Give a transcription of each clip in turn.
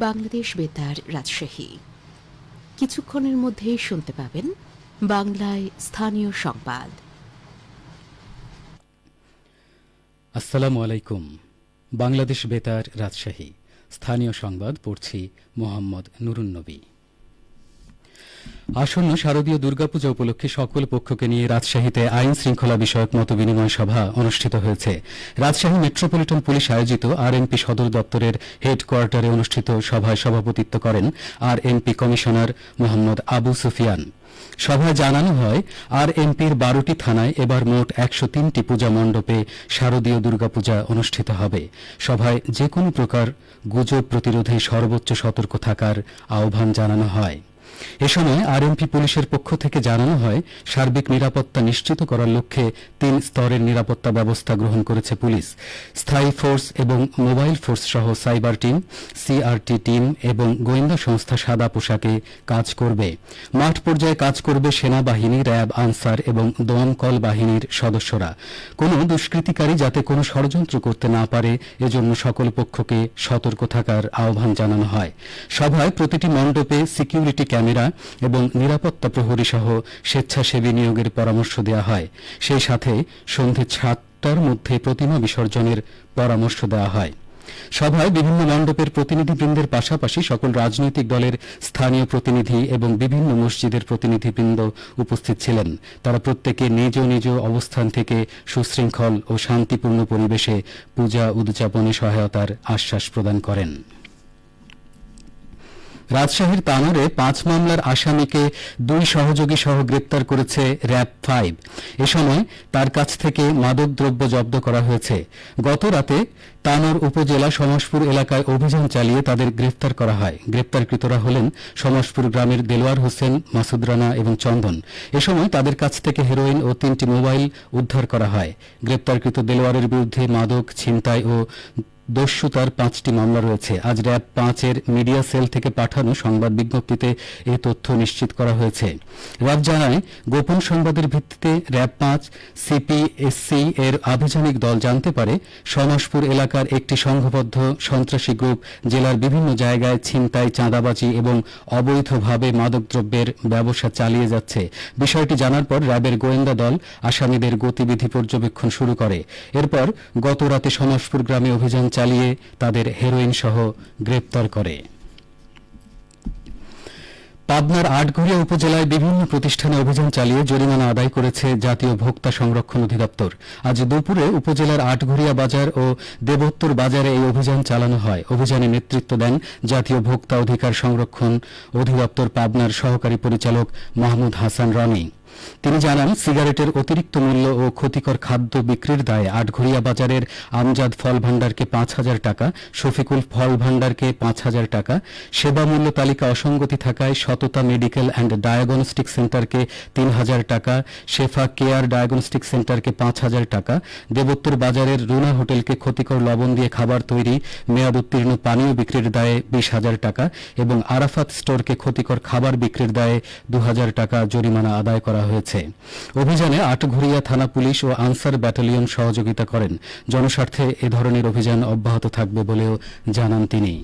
বাংলাদেশ বেতার রাজশাহী। কিছুক্ষণের মধ্যেই শুনতে পাবেন বাংলায় স্থানীয় সংবাদ। আসসালামু আলাইকুম। বাংলাদেশ বেতার রাজশাহী স্থানীয় সংবাদ পড়ছি মোহাম্মদ নুরুন্নবী। আসন্ন শারদীয় দুর্গাপূজা উপলক্ষে সকল পক্ষকে নিয়ে রাজশাহীতে আইন শৃঙ্খলা বিষয়ক মতবিনিময় সভা অনুষ্ঠিত হয়েছে। রাজশাহী মেট্রোপলিটন পুলিশ আয়োজিত আরএনপি সদর দপ্তরের হেডকোয়ার্টারে অনুষ্ঠিত সভায় সভাপতিত্ব করেন আরএনপি কমিশনার মোহাম্মদ আবু সুফিয়ান। সভায় জানানো হয়, আরএনপির 12টি থানায় এবার মোট 103টি পূজা মণ্ডপে শারদীয় দুর্গাপূজা অনুষ্ঠিত হবে। সভায় যে কোনো প্রকার গুজব প্রতিরোধে সর্বোচ্চ সতর্ক থাকার আহ্বান জানানো হয়। এ সময় আরএনপি পুলিশের পক্ষ থেকে জানানো হয়, সার্বিক নিরাপত্তা নিশ্চিত করার লক্ষ্যে 3 স্তরের নিরাপত্তা ব্যবস্থা গ্রহণ করেছে পুলিশ। স্থায়ী ফোর্স এবং মোবাইল ফোর্স সহ সাইবার টিম, সিআরটি টিম এবং গোয়েন্দা সংস্থা সাদা পোশাকে কাজ করবে। মাঠ পর্যায়ে কাজ করবে সেনাবাহিনী, র্যাব, আনসার এবং দমকল বাহিনীর সদস্যরা। কোনো দুষ্কৃতিকারী যাতে কোনো ষড়যন্ত্র করতে না পারে, এজন্য সকল পক্ষকে সতর্ক থাকার আহ্বান জানানো হয়। সভায় প্রতিটি মণ্ডপে সিকিউরিটি ক্যামেরা এবং নিরাপত্তা প্রহরী সহ স্বেচ্ছাসেবী নিয়োগের পরামর্শ দেওয়া হয়। সেই সাথে সন্ধে 7টার মধ্যে প্রতিমা বিসর্জনের পরামর্শ দেওয়া হয়। সভায় বিভিন্ন মণ্ডপের প্রতিনিধিবৃন্দের পাশাপাশি সকল রাজনৈতিক দলের স্থানীয় প্রতিনিধি এবং বিভিন্ন মসজিদের প্রতিনিধিবৃন্দ উপস্থিত ছিলেন। তারা প্রত্যেকে নিজ নিজ অবস্থান থেকে সুশৃঙ্খল ও শান্তিপূর্ণ পরিবেশে পূজা উদযাপনে সহায়তার আশ্বাস প্রদান করেন। রাজশাহীর তানোরে 5 মামলার আসামিকে 2 সহযোগী সহ গ্রেপ্তার করেছে র্যাব 5। এ সময় তার কাছ থেকে মাদকদ্রব্য জব্দ করা হয়েছে। গত রাতে তানোর উপজেলা সমাজপুর এলাকায় অভিযান চালিয়ে তাদের গ্রেফতার করা হয়। গ্রেপ্তারকৃতরা হলেন সমাজপুর গ্রামের দেলোয়ার হোসেন, মাসুদ রানা এবং চন্দন। এ সময় তাদের কাছ থেকে হেরোইন ও 3টি মোবাইল উদ্ধার করা হয়। গ্রেপ্তারকৃত দেলোয়ারের বিরুদ্ধে মাদক, ছিনতাই ও দস্যুতার 5টি মামলা রয়েছে। আজ র্যাব 5-এর মিডিয়া সেল থেকে পাঠানো সংবাদ বিজ্ঞপ্তিতে এই তথ্য নিশ্চিত করা হয়েছে। র্যাব জানায়, গোপন সংবাদের ভিত্তিতে র্যাব 5 সিপিএসসি এর আভিযানিক দল জানতে পারে সমাজপুর এলাকার একটি সংঘবদ্ধ সন্ত্রাসী গ্রুপ জেলার বিভিন্ন জায়গায় ছিনতাই, চাঁদাবাজি এবং অবৈধভাবে মাদকদ্রব্যের ব্যবসা চালিয়ে যাচ্ছে। বিষয়টি জানার পর র্যাবের গোয়েন্দা দল আসামিদের গতিবিধি পর্যবেক্ষণ শুরু করে। এরপর গত রাতে সমাজপুর গ্রামে অভিযান চালিয়ে তাদের হেরোইন সহ গ্রেপ্তার করে। পাবনার আটঘরিয়া উপজেলায় বিভিন্ন প্রতিষ্ঠানে অভিযান চালিয়ে জরিমানা আদায় করেছে জাতীয় ভোক্তা সংরক্ষণ অধিদপ্তর। আজ দুপুরে উপজেলার আটঘরিয়া বাজার ও দেবোত্তর বাজারে এই অভিযান চালানো হয়। অভিযানে নেতৃত্ব দেন জাতীয় ভোক্তা অধিকার সংরক্ষণ অধিদপ্তর পাবনার সহকারী পরিচালক মাহমুদ হাসান রামি। তিনি জানান, সিগারেটের অতিরিক্ত মূল্য ও ক্ষতিকর খাদ্য বিক্রির দায়ে আটঘরিয়া বাজারের আমজাদ ফল ভাণ্ডারকে 5,000 টাকা, শফিকুল ফল ভাণ্ডারকে 5,000 টাকা, সেবা মূল্য তালিকা অসঙ্গতি থাকায় সততা মেডিকেল অ্যান্ড ডায়াগনস্টিক সেন্টারকে 3,000 টাকা, শেফা কেয়ার ডায়াগনস্টিক সেন্টারকে 5,000 টাকা, দেবোত্তর বাজারের রুনা হোটেলকে ক্ষতিকর লবণ দিয়ে খাবার তৈরি, মেয়াদ উত্তীর্ণ পানীয় বিক্রির দায়ে 20,000 টাকা এবং আরাফাত স্টোরকে ক্ষতিকর খাবার বিক্রির দায়ে 2,000 টাকা জরিমানা আদায় করা হয়েছে। অভিযানে আটঘরিয়া থানা পুলিশ ও আনসার ব্যাটালিয়ন সহযোগিতা করেন। জনস্বার্থে এ ধরনের অভিযান অব্যাহত থাকবে বলেও জানান তিনি।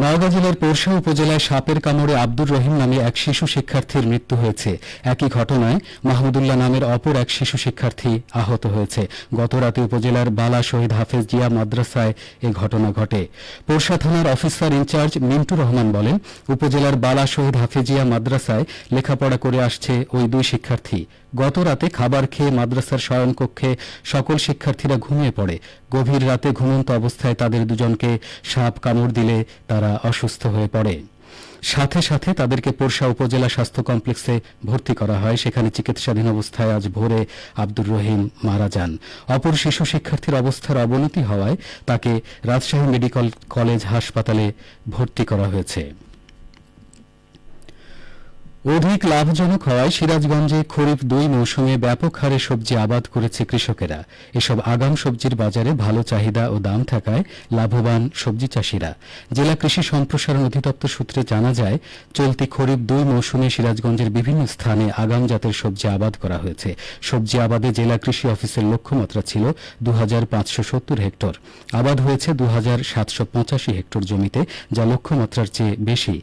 নওগাঁ জেলার পোরশা উপজেলায় সাপের কামড়ে আব্দুর রহিম নামে এক শিশু শিক্ষার্থীর মৃত্যু হয়েছে। একই ঘটনায় মাহমুদুল্লাহ নামের অপর এক শিশু শিক্ষার্থী আহত হয়েছে। গতরাতে উপজেলার বালা শহীদ হাফেজ জিয়া মাদ্রাসায় এ ঘটনা ঘটে। পোরশা থানার অফিসার ইনচার্জ মিন্টু রহমান বলেন, উপজেলার বালা শহীদ হাফেজিয়া মাদ্রাসায় লেখাপড়া করে আসছে ওই 2 শিক্ষার্থী। গত রাতে খাবার খেয়ে মাদ্রাসার শয়নকক্ষে সকল শিক্ষার্থীরা ঘুমিয়ে পড়ে। গভীর রাতে ঘুমন্ত অবস্থায় তাদের দুজনকে সাপ কামড় দিলে তারা অসুস্থ হয়ে পড়ে। সাথে সাথে তাদেরকে পোরশা উপজেলা স্বাস্থ্য কমপ্লেক্সে ভর্তি করা হয়। সেখানে চিকিৎসাধীন অবস্থায় আজ ভোরে আব্দুর রহিম মারা যান। অপর শিশু শিক্ষার্থীর অবস্থার অবনতি হওয়ায় তাকে রাজশাহী মেডিকেল কলেজ হাসপাতালে ভর্তি করা হয়েছে। অধিক লাভজনক হওয়ায় সিরাজগঞ্জে খরিফ 2 মৌসুমে ব্যাপক হারে সবজি আবাদ করেছে কৃষকেরা। এসব আগাম সবজির বাজারে ভালো চাহিদা ও দাম থাকায় লাভবান সবজি চাষিরা। জেলা কৃষি সম্প্রসারণ অধিদপ্তর সূত্রে জানা যায়, চলতি খরিফ 2 মৌসুমে সিরাজগঞ্জের বিভিন্ন স্থানে আগাম জাতের সবজি আবাদ করা হয়েছে। সবজি আবাদে জেলা কৃষি অফিসের লক্ষ্যমাত্রা ছিল 2570 হেক্টর। আবাদ হয়েছে 2785 হেক্টর জমিতে, যা লক্ষ্যমাত্রার চেয়ে বেশি।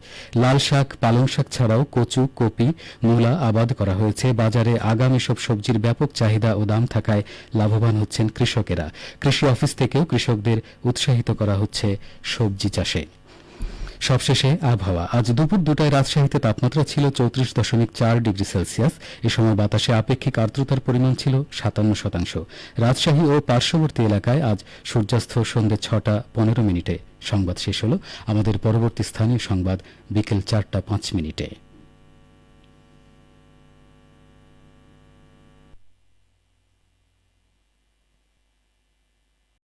লাল শাক, পালং শাক ছাড়াও কচু, কপি, মূলা আবাদ করা হয়েছে। বাজারে আগাম এসব সবজির ব্যাপক চাহিদা ও দাম থাকায় লাভবান হচ্ছেন কৃষকেরা। কৃষি অফিস থেকেও কৃষকদের উৎসাহিত করা হচ্ছে সবজি চাষে। সবশেষে আবহাওয়া। আজ দুপুর 2টায় রাজশাহীতে তাপমাত্রা ছিল 34.4 ডিগ্রি সেলসিয়াস। এ সময় বাতাসে আপেক্ষিক আর্দ্রতার পরিমাণ ছিল 57%। রাজশাহী ও পার্শ্ববর্তী এলাকায় আজ সূর্যাস্ত সন্ধ্যে 6:15 সংবাদ শেষ হল। আমাদের পরবর্তী স্থানীয় সংবাদ বিকেল 4:05।